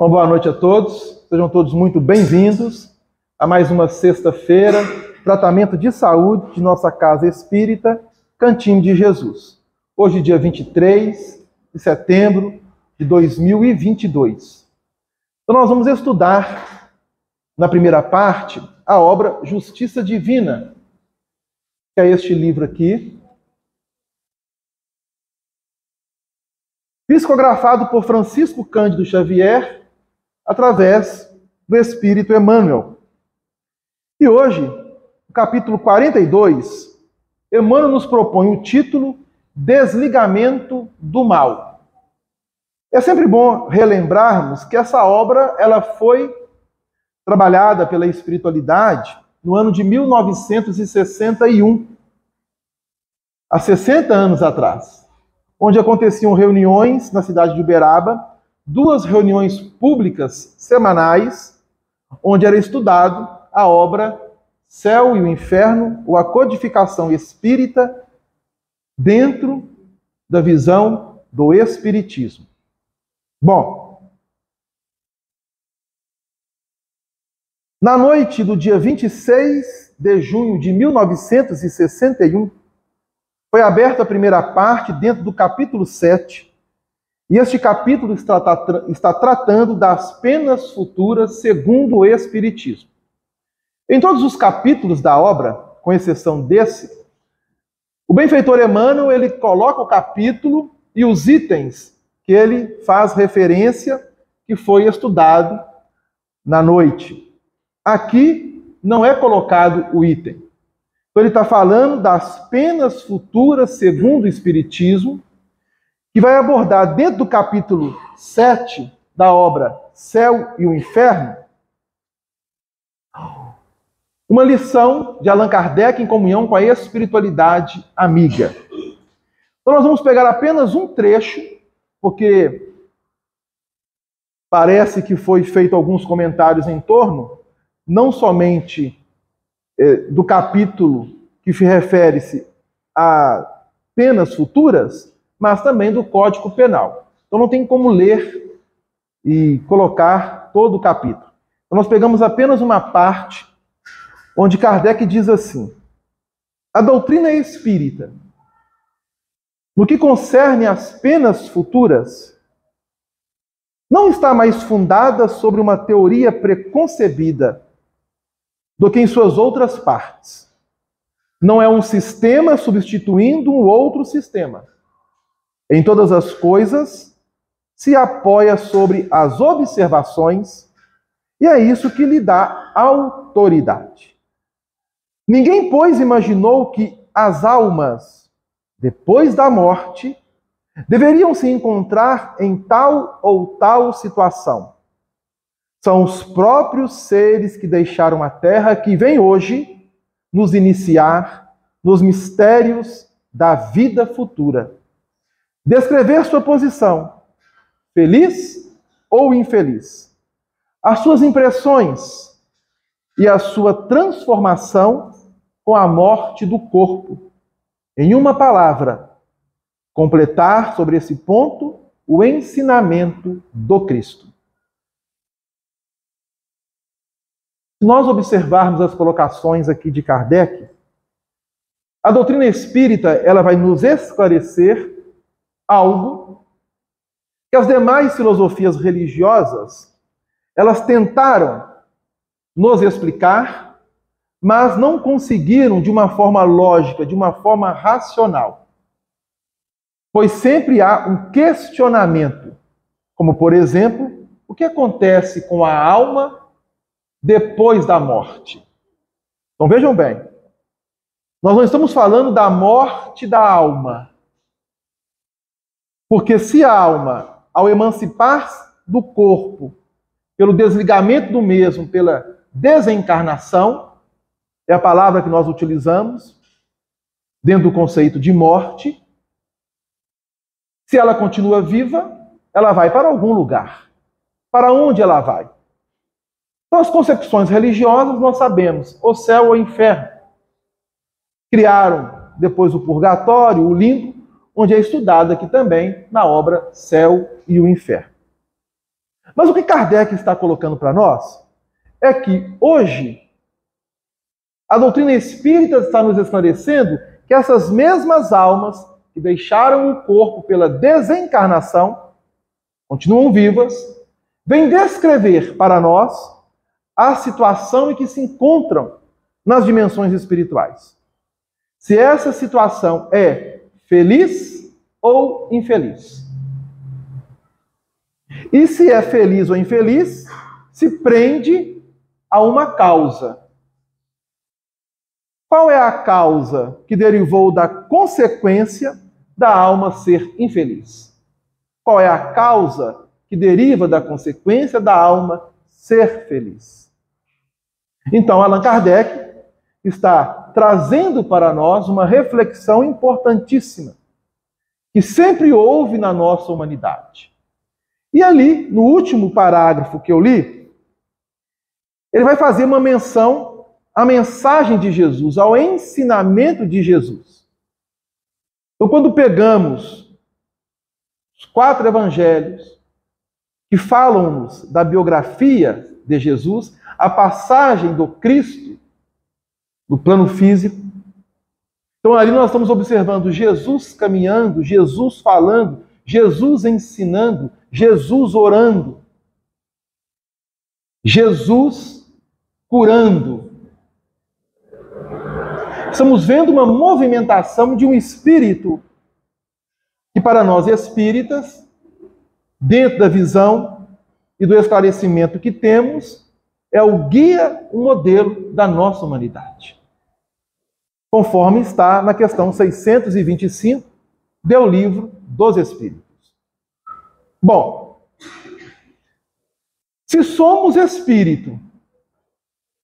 Uma boa noite a todos, sejam todos muito bem-vindos a mais uma sexta-feira, tratamento de saúde de nossa Casa Espírita, Cantinho de Jesus. Hoje, dia 23 de setembro de 2022. Então, nós vamos estudar, na primeira parte, a obra Justiça Divina, que é este livro aqui, psicografado por Francisco Cândido Xavier, através do Espírito Emmanuel. E hoje, no capítulo 42, Emmanuel nos propõe o título Desligamento do Mal. É sempre bom relembrarmos que essa obra ela foi trabalhada pela espiritualidade no ano de 1961, há 60 anos atrás, onde aconteciam reuniões na cidade de Uberaba, 2 reuniões públicas semanais, onde era estudado a obra Céu e o Inferno, ou a codificação espírita dentro da visão do Espiritismo. Bom, na noite do dia 26 de junho de 1961, foi aberta a primeira parte dentro do capítulo 7, e este capítulo está tratando das penas futuras segundo o Espiritismo. Em todos os capítulos da obra, com exceção desse, o benfeitor Emmanuel ele coloca o capítulo e os itens que ele faz referência que foi estudado na noite. Aqui não é colocado o item. Então ele está falando das penas futuras segundo o Espiritismo, que vai abordar dentro do capítulo 7 da obra Céu e o Inferno, uma lição de Allan Kardec em comunhão com a espiritualidade amiga. Então nós vamos pegar apenas um trecho, porque parece que foi feito alguns comentários em torno, não somente do capítulo que refere-se a penas futuras, mas também do Código Penal. Então não tem como ler e colocar todo o capítulo. Então nós pegamos apenas uma parte onde Kardec diz assim: a doutrina espírita, no que concerne às penas futuras, não está mais fundada sobre uma teoria preconcebida do que em suas outras partes. Não é um sistema substituindo um outro sistema. Em todas as coisas, se apoia sobre as observações, e é isso que lhe dá autoridade. Ninguém, pois, imaginou que as almas, depois da morte, deveriam se encontrar em tal ou tal situação. São os próprios seres que deixaram a Terra que vêm hoje nos iniciar nos mistérios da vida futura. Descrever sua posição, feliz ou infeliz, as suas impressões e a sua transformação com a morte do corpo. Em uma palavra, completar sobre esse ponto o ensinamento do Cristo. Se nós observarmos as colocações aqui de Kardec, a doutrina espírita ela vai nos esclarecer algo que as demais filosofias religiosas elas tentaram nos explicar, mas não conseguiram de uma forma lógica, de uma forma racional. Pois sempre há um questionamento, como por exemplo, o que acontece com a alma depois da morte? Então vejam bem, nós não estamos falando da morte da alma. Porque se a alma, ao emancipar-se do corpo, pelo desligamento do mesmo, pela desencarnação, é a palavra que nós utilizamos dentro do conceito de morte, se ela continua viva, ela vai para algum lugar. Para onde ela vai? Então, as concepções religiosas, nós sabemos, o céu ou o inferno. Criaram depois o purgatório, o limbo, onde é estudado aqui também na obra Céu e o Inferno. Mas o que Kardec está colocando para nós é que hoje a doutrina espírita está nos esclarecendo que essas mesmas almas que deixaram o corpo pela desencarnação, continuam vivas, vêm descrever para nós a situação em que se encontram nas dimensões espirituais. Se essa situação é feliz ou infeliz. E se é feliz ou infeliz, se prende a uma causa. Qual é a causa que derivou da consequência da alma ser infeliz? Qual é a causa que deriva da consequência da alma ser feliz? Então, Allan Kardec está trazendo para nós uma reflexão importantíssima que sempre houve na nossa humanidade. E ali, no último parágrafo que eu li, ele vai fazer uma menção à mensagem de Jesus, ao ensinamento de Jesus. Então, quando pegamos os 4 evangelhos que falam-nos da biografia de Jesus, a passagem do Cristo no plano físico, então ali nós estamos observando Jesus caminhando, Jesus falando, Jesus ensinando, Jesus orando, Jesus curando. Estamos vendo uma movimentação de um espírito que para nós espíritas, dentro da visão e do esclarecimento que temos, é o guia, o modelo da nossa humanidade. Conforme está na questão 625 do Livro dos Espíritos. Bom, se somos espírito,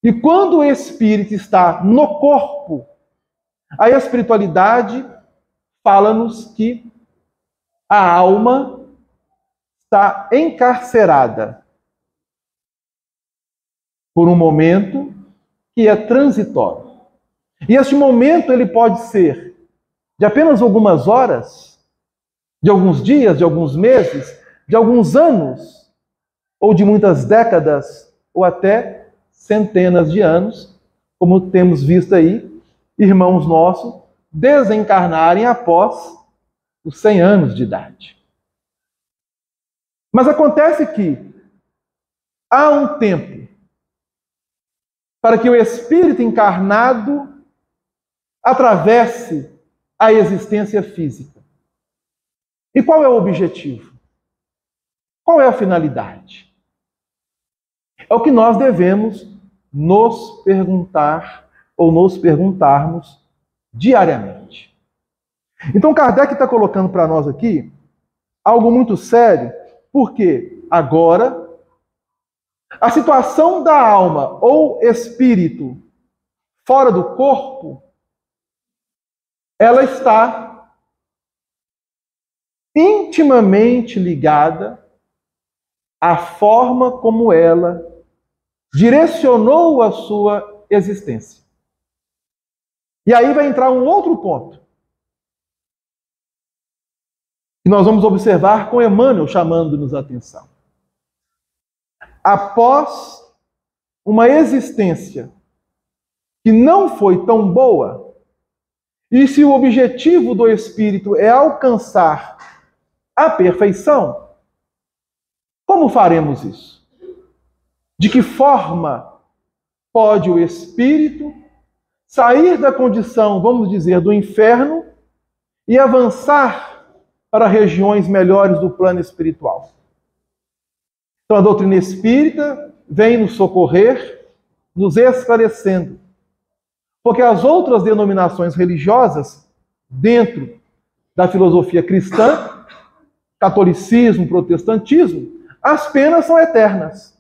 e quando o espírito está no corpo, a espiritualidade fala-nos que a alma está encarcerada por um momento que é transitório. E este momento ele pode ser de apenas algumas horas, de alguns dias, de alguns meses, de alguns anos, ou de muitas décadas, ou até centenas de anos, como temos visto aí, irmãos nossos desencarnarem após os 100 anos de idade. Mas acontece que há um tempo para que o espírito encarnado atravesse a existência física. E qual é o objetivo? Qual é a finalidade? É o que nós devemos nos perguntar ou nos perguntarmos diariamente. Então Kardec está colocando para nós aqui algo muito sério, porque agora a situação da alma ou espírito fora do corpo, ela está intimamente ligada à forma como ela direcionou a sua existência. E aí vai entrar um outro ponto, que nós vamos observar com Emmanuel chamando-nos a atenção. Após uma existência que não foi tão boa, e se o objetivo do espírito é alcançar a perfeição, como faremos isso? De que forma pode o espírito sair da condição, vamos dizer, do inferno e avançar para regiões melhores do plano espiritual? Então a doutrina espírita vem nos socorrer, nos esclarecendo. Porque as outras denominações religiosas, dentro da filosofia cristã, catolicismo, protestantismo, as penas são eternas.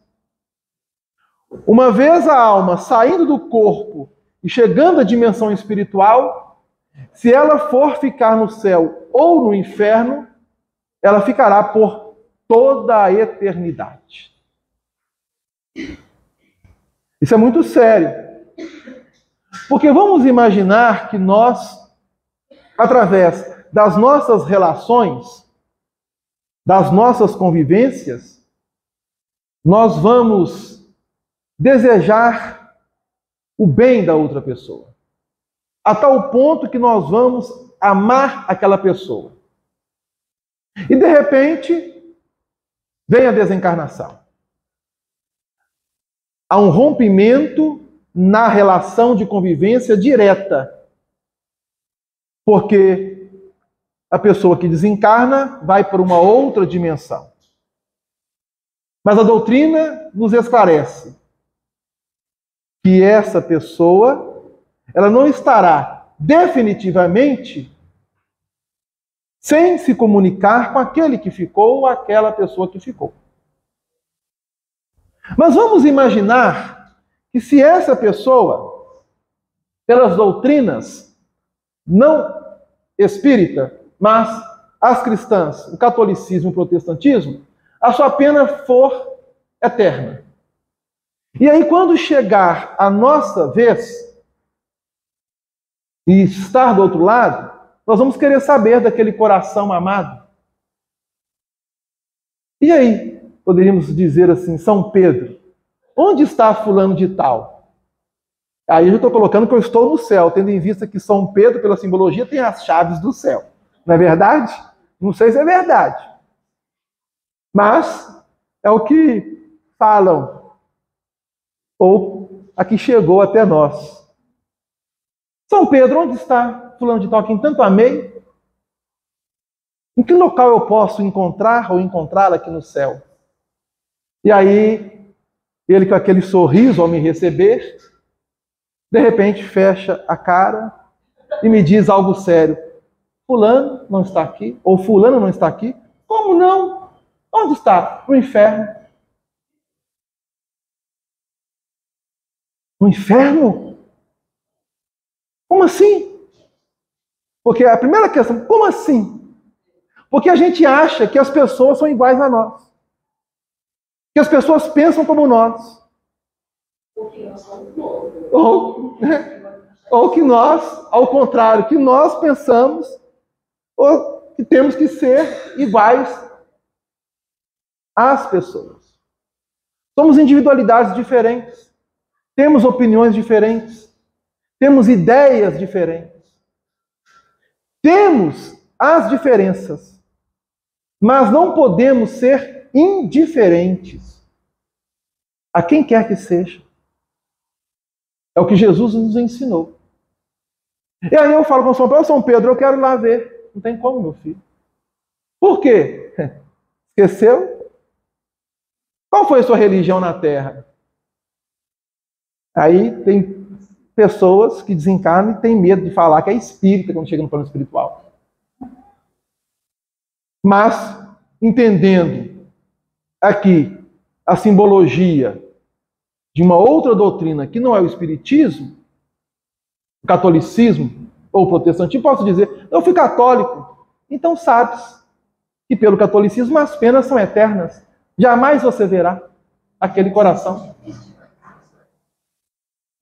Uma vez a alma saindo do corpo e chegando à dimensão espiritual, se ela for ficar no céu ou no inferno, ela ficará por toda a eternidade. Isso é muito sério. Porque vamos imaginar que nós, através das nossas relações, das nossas convivências, nós vamos desejar o bem da outra pessoa, a tal ponto que nós vamos amar aquela pessoa. E de repente, vem a desencarnação. Há um rompimento na relação de convivência direta. Porque a pessoa que desencarna vai para uma outra dimensão. Mas a doutrina nos esclarece que essa pessoa, ela não estará definitivamente sem se comunicar com aquele que ficou ou aquela pessoa que ficou. Mas vamos imaginar que se essa pessoa, pelas doutrinas não espírita, mas as cristãs, o catolicismo e o protestantismo, a sua pena for eterna. E aí, quando chegar a nossa vez e estar do outro lado, nós vamos querer saber daquele coração amado. E aí, poderíamos dizer assim, São Pedro, onde está fulano de tal? Aí eu estou colocando que eu estou no céu, tendo em vista que São Pedro, pela simbologia, tem as chaves do céu. Não é verdade? Não sei se é verdade. Mas é o que falam. Ou a que chegou até nós. São Pedro, onde está fulano de tal, quem tanto amei? Em que local eu posso encontrar ou encontrá-la aqui no céu? E aí, ele com aquele sorriso ao me receber, de repente fecha a cara e me diz algo sério. Fulano não está aqui? Ou fulano não está aqui? Como não? Onde está? No inferno. No inferno? Como assim? Porque a primeira questão, como assim? Porque a gente acha que as pessoas são iguais a nós. Que as pessoas pensam como nós. Ou que nós, ao contrário, que nós pensamos ou que temos que ser iguais às pessoas. Somos individualidades diferentes. Temos opiniões diferentes. Temos ideias diferentes. Temos as diferenças, mas não podemos ser indiferentes a quem quer que seja. É o que Jesus nos ensinou. E aí eu falo com São Pedro, São Pedro, eu quero ir lá ver. Não tem como, meu filho. Por quê? Esqueceu? Qual foi a sua religião na Terra? Aí tem pessoas que desencarnam e têm medo de falar que é espírita quando chega no plano espiritual. Mas, entendendo aqui a simbologia de uma outra doutrina que não é o espiritismo, o catolicismo ou o protestantismo, posso dizer, eu fui católico, então sabes que pelo catolicismo as penas são eternas. Jamais você verá aquele coração.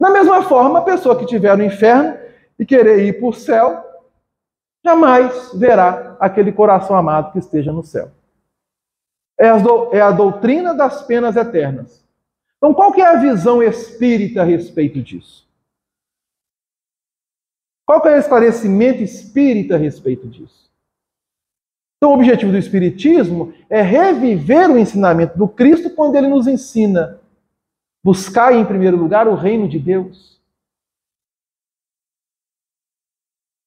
Da mesma forma, a pessoa que estiver no inferno e querer ir para o céu, jamais verá aquele coração amado que esteja no céu. É a doutrina das penas eternas. Então, qual que é a visão espírita a respeito disso? Qual que é o esclarecimento espírita a respeito disso? Então, o objetivo do espiritismo é reviver o ensinamento do Cristo quando ele nos ensina buscar, em primeiro lugar, o reino de Deus.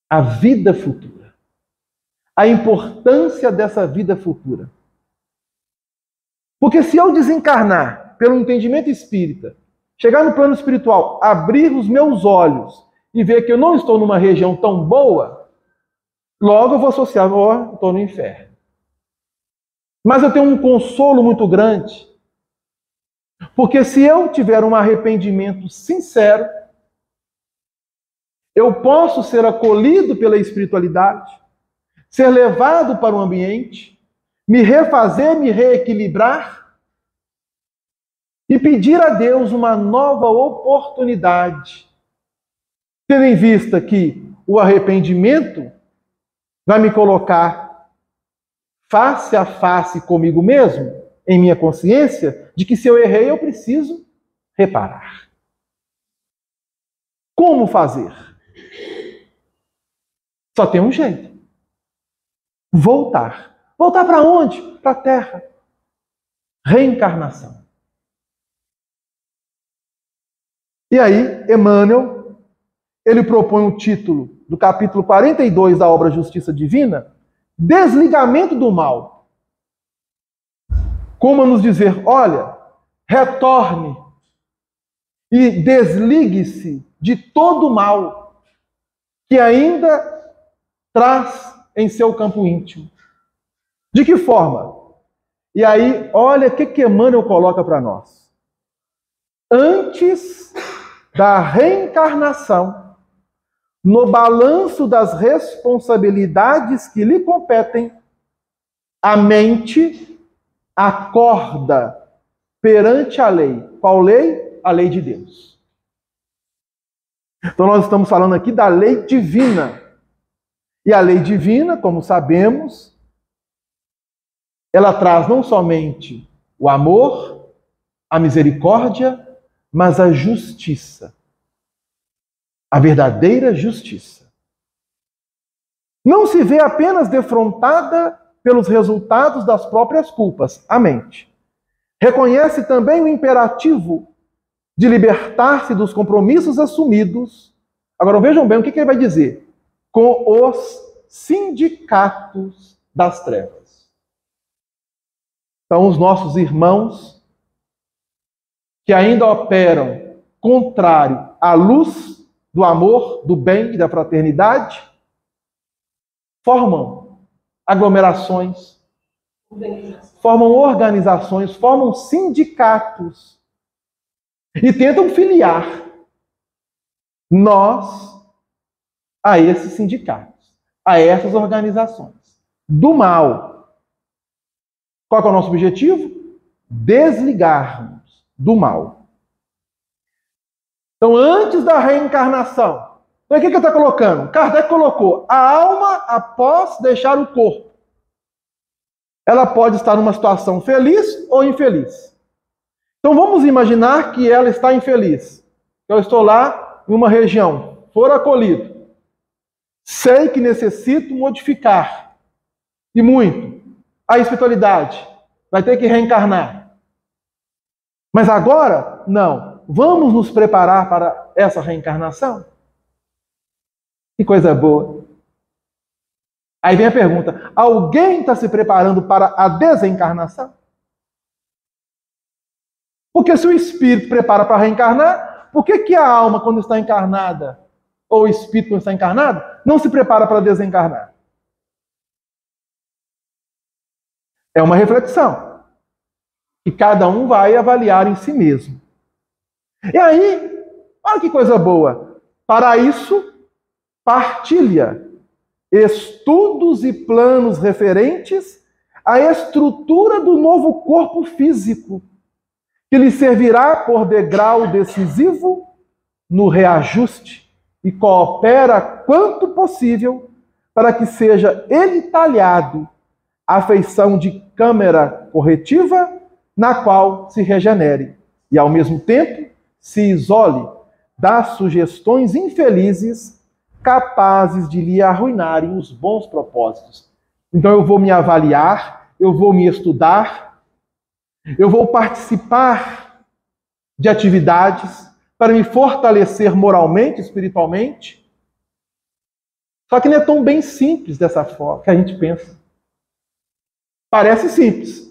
A vida futura. A importância dessa vida futura. Porque se eu desencarnar pelo entendimento espírita, chegar no plano espiritual, abrir os meus olhos e ver que eu não estou numa região tão boa, logo eu vou associar, estou no inferno. Mas eu tenho um consolo muito grande. Porque se eu tiver um arrependimento sincero, eu posso ser acolhido pela espiritualidade, ser levado para o ambiente, me refazer, me reequilibrar e pedir a Deus uma nova oportunidade. Tendo em vista que o arrependimento vai me colocar face a face comigo mesmo, em minha consciência de que se eu errei, eu preciso reparar. Como fazer? Só tem um jeito. Voltar. Voltar para onde? Para a Terra. Reencarnação. E aí, Emmanuel, ele propõe o título do capítulo 42 da obra Justiça Divina, Desligamento do Mal. Como a nos dizer, olha, retorne e desligue-se de todo o mal que ainda traz em seu campo íntimo. De que forma? E aí, olha o que Emmanuel coloca para nós. Antes da reencarnação, no balanço das responsabilidades que lhe competem, a mente acorda perante a lei. Qual lei? A lei de Deus. Então nós estamos falando aqui da lei divina. E a lei divina, como sabemos, ela traz não somente o amor, a misericórdia, mas a justiça. A verdadeira justiça. Não se vê apenas defrontada pelos resultados das próprias culpas, a mente. Reconhece também o imperativo de libertar-se dos compromissos assumidos. Agora vejam bem o que ele vai dizer. Com os sindicatos das trevas. Então, os nossos irmãos que ainda operam contrário à luz do amor, do bem e da fraternidade, formam aglomerações, formam organizações, formam sindicatos e tentam filiar nós a esses sindicatos, a essas organizações do mal. Qual é o nosso objetivo? Desligarmos do mal. Então, antes da reencarnação, então, o que ele está colocando? Kardec colocou a alma após deixar o corpo. Ela pode estar numa situação feliz ou infeliz. Então, vamos imaginar que ela está infeliz. Eu estou lá em uma região, for acolhido. Sei que necessito modificar, e muito, a espiritualidade. Vai ter que reencarnar. Mas agora, não. Vamos nos preparar para essa reencarnação? Que coisa boa. Aí vem a pergunta, alguém está se preparando para a desencarnação? Porque se o espírito prepara para reencarnar, por que a alma, quando está encarnada, ou o espírito, quando está encarnado, não se prepara para desencarnar? É uma reflexão. E cada um vai avaliar em si mesmo. E aí, olha que coisa boa. Para isso, partilha estudos e planos referentes à estrutura do novo corpo físico, que lhe servirá por degrau decisivo no reajuste e coopera quanto possível para que seja ele talhado a feição de câmara corretiva na qual se regenere e, ao mesmo tempo, se isole das sugestões infelizes capazes de lhe arruinarem os bons propósitos. Então eu vou me avaliar, eu vou me estudar, eu vou participar de atividades para me fortalecer moralmente, espiritualmente. Só que não é tão bem simples dessa forma que a gente pensa. Parece simples.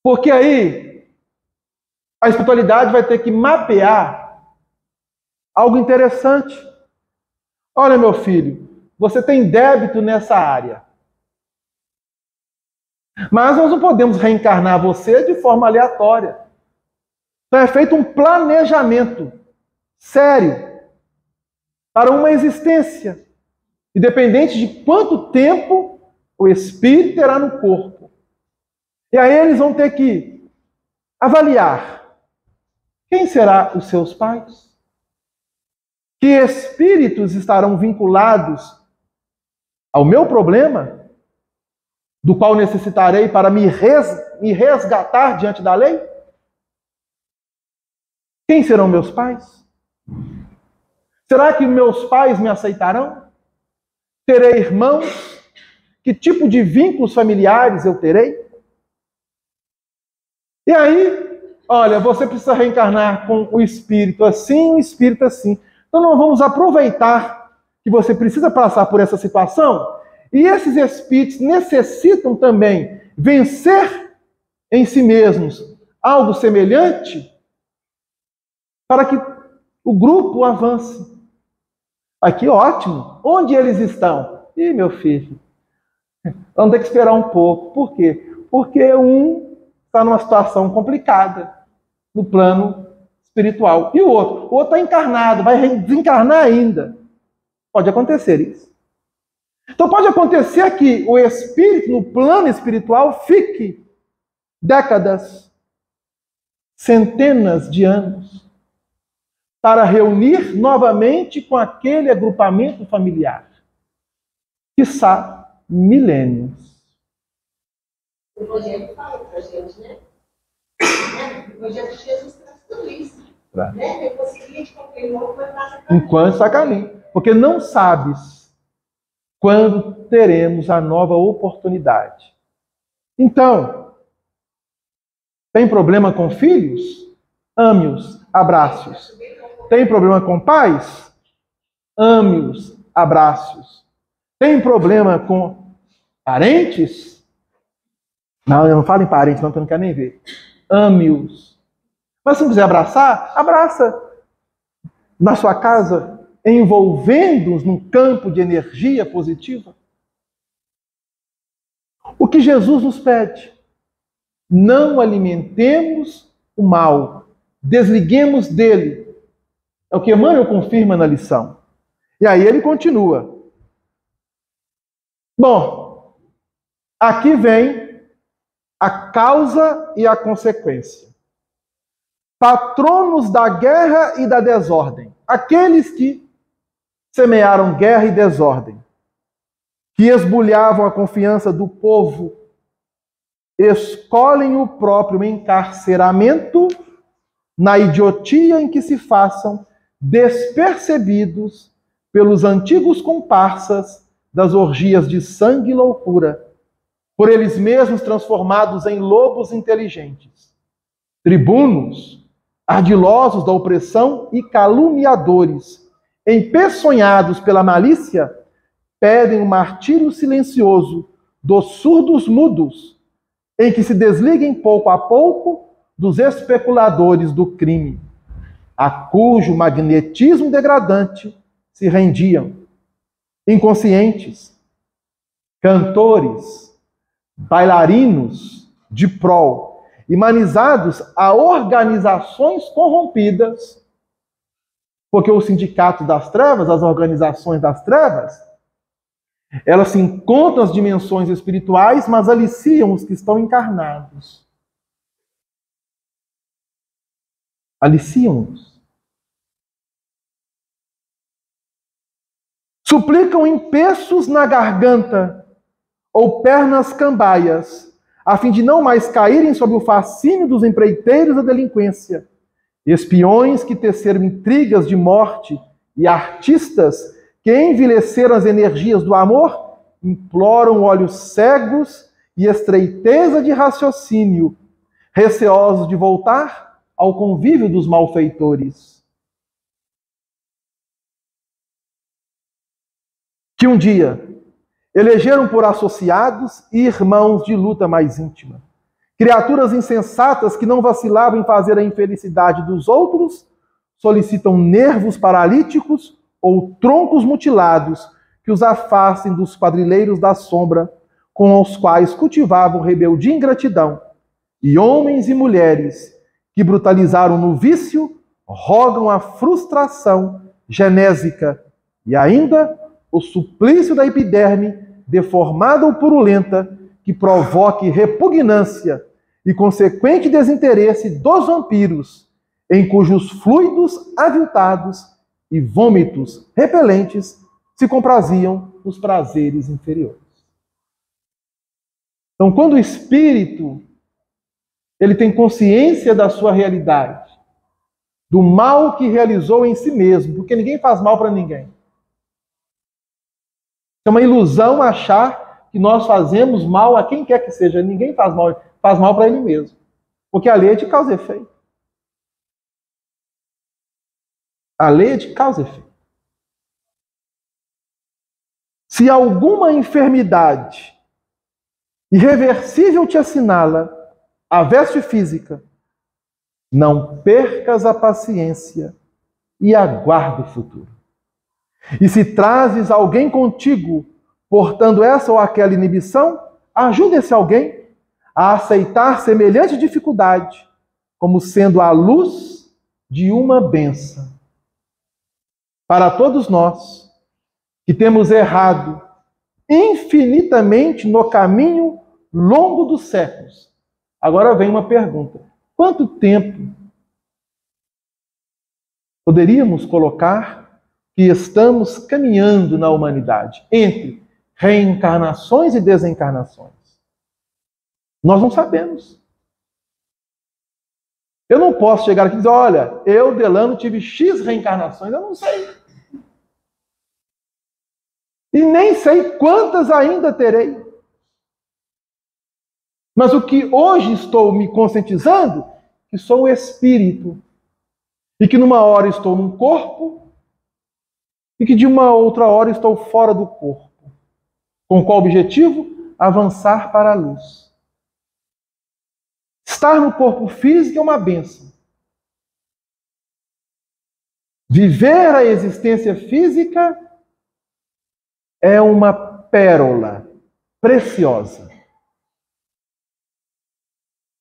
Porque aí a espiritualidade vai ter que mapear algo interessante. Olha, meu filho, você tem débito nessa área. Mas nós não podemos reencarnar você de forma aleatória. Então é feito um planejamento sério para uma existência, independente de quanto tempo o espírito terá no corpo. E aí eles vão ter que avaliar quem será os seus pais, que espíritos estarão vinculados ao meu problema, do qual necessitarei para me resgatar diante da lei? Quem serão meus pais? Será que meus pais me aceitarão? Terei irmãos? Que tipo de vínculos familiares eu terei? E aí, olha, você precisa reencarnar com o espírito assim, o espírito assim. Então nós vamos aproveitar que você precisa passar por essa situação, e esses espíritos necessitam também vencer em si mesmos algo semelhante para que o grupo avance. Aqui, ótimo. Onde eles estão? Ih, meu filho, vamos ter que esperar um pouco. Por quê? Porque um está numa situação complicada no plano espiritual. E o outro está encarnado, vai desencarnar ainda. Pode acontecer isso. Então pode acontecer que o espírito no plano espiritual fique décadas, centenas de anos, para reunir novamente com aquele agrupamento familiar. Quiçá milênios. O Evangelho fala para a gente, né? O Evangelho de Jesus traz tudo isso. Né? Eu conseguia te confirmar enquanto está a caminho. Porque não sabes quando teremos a nova oportunidade. Então, tem problema com filhos? Ame-os, abraços. Tem problema com pais? Ame-os, abraços. Tem problema com parentes? Não, eu não falo em parentes, não, porque eu não quero nem ver. Ame-os. Mas se não quiser abraçar, abraça. Na sua casa, envolvendo-os num campo de energia positiva. O que Jesus nos pede? Não alimentemos o mal. Desliguemos dele. É o que Emmanuel confirma na lição. E aí ele continua. Bom, aqui vem a causa e a consequência. Patronos da guerra e da desordem. Aqueles que semearam guerra e desordem, que esbulhavam a confiança do povo, escolhem o próprio encarceramento na idiotia em que se façam despercebidos pelos antigos comparsas das orgias de sangue e loucura, por eles mesmos transformados em lobos inteligentes, tribunos, ardilosos da opressão e caluniadores, empeçonhados pela malícia, pedem o martírio silencioso dos surdos mudos, em que se desliguem pouco a pouco dos especuladores do crime, a cujo magnetismo degradante se rendiam, inconscientes, cantores, bailarinos de prol, humanizados a organizações corrompidas, porque o sindicato das trevas, as organizações das trevas, elas se encontram nas dimensões espirituais, mas aliciam os que estão encarnados. Aliciam-os. Suplicam empeços na garganta ou pernas cambaias, a fim de não mais caírem sob o fascínio dos empreiteiros da delinquência, espiões que teceram intrigas de morte e artistas que envelheceram as energias do amor, imploram olhos cegos e estreiteza de raciocínio, receosos de voltar ao convívio dos malfeitores. Que um dia elegeram por associados e irmãos de luta mais íntima. Criaturas insensatas que não vacilavam em fazer a infelicidade dos outros, solicitam nervos paralíticos ou troncos mutilados que os afastem dos quadrilheiros da sombra com os quais cultivavam rebeldia e ingratidão. E homens e mulheres que brutalizaram no vício rogam a frustração genésica e ainda o suplício da epiderme deformada ou purulenta que provoque repugnância e consequente desinteresse dos vampiros, em cujos fluidos aviltados e vômitos repelentes se compraziam nos prazeres inferiores. Então, quando o espírito ele tem consciência da sua realidade, do mal que realizou em si mesmo, porque ninguém faz mal para ninguém. É uma ilusão achar que nós fazemos mal a quem quer que seja. Ninguém faz mal para ele mesmo. Porque a lei é de causa e efeito. A lei é de causa e efeito. Se alguma enfermidade irreversível te assinala a veste física, não percas a paciência e aguarda o futuro. E se trazes alguém contigo, portando essa ou aquela inibição, ajude esse alguém a aceitar semelhante dificuldade, como sendo a luz de uma bênção. Para todos nós que temos errado infinitamente no caminho longo dos séculos. Agora vem uma pergunta. Quanto tempo poderíamos colocar que estamos caminhando na humanidade entre reencarnações e desencarnações? Nós não sabemos. Eu não posso chegar aqui e dizer, olha, eu, Delano, tive X reencarnações. Eu não sei. E nem sei quantas ainda terei. Mas o que hoje estou me conscientizando, que sou o espírito. E que numa hora estou num corpo, e que de uma outra hora estou fora do corpo. Com qual objetivo? Avançar para a luz. Estar no corpo físico é uma bênção. Viver a existência física é uma pérola preciosa.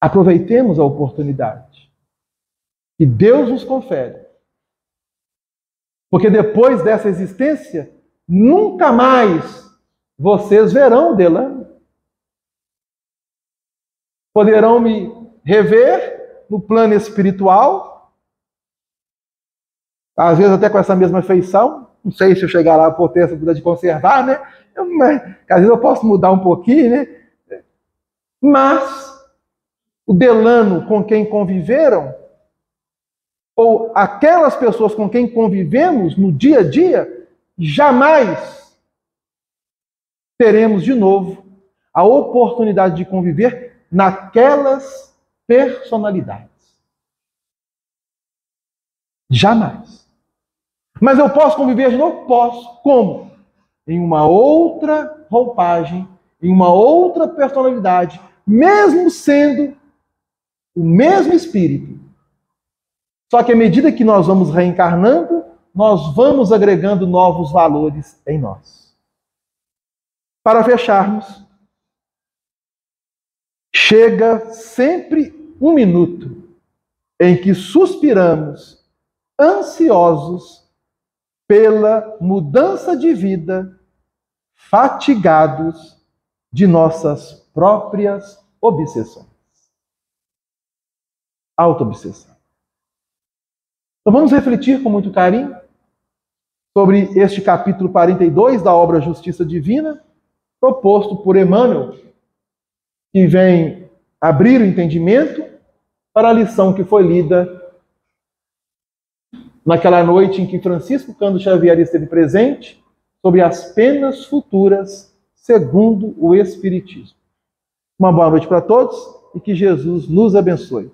Aproveitemos a oportunidade que Deus nos confere. Porque depois dessa existência, nunca mais vocês verão Delano. Poderão me rever no plano espiritual, às vezes até com essa mesma feição. Não sei se eu chegar lá por ter essa vida de conservar, né? Às vezes eu posso mudar um pouquinho, né? Mas o Delano com quem conviveram, ou aquelas pessoas com quem convivemos no dia a dia, jamais teremos de novo a oportunidade de conviver naquelas personalidades. Jamais. Mas eu posso conviver de novo? Posso. Como? Em uma outra roupagem, em uma outra personalidade, mesmo sendo o mesmo espírito. Só que à medida que nós vamos reencarnando, nós vamos agregando novos valores em nós. Para fecharmos, chega sempre um minuto em que suspiramos, ansiosos pela mudança de vida, fatigados de nossas próprias obsessões. Auto-obsessão. Então vamos refletir com muito carinho sobre este capítulo 42 da obra Justiça Divina, proposto por Emmanuel, que vem abrir o entendimento para a lição que foi lida naquela noite em que Francisco Cândido Xavier esteve presente, sobre as penas futuras segundo o Espiritismo. Uma boa noite para todos e que Jesus nos abençoe.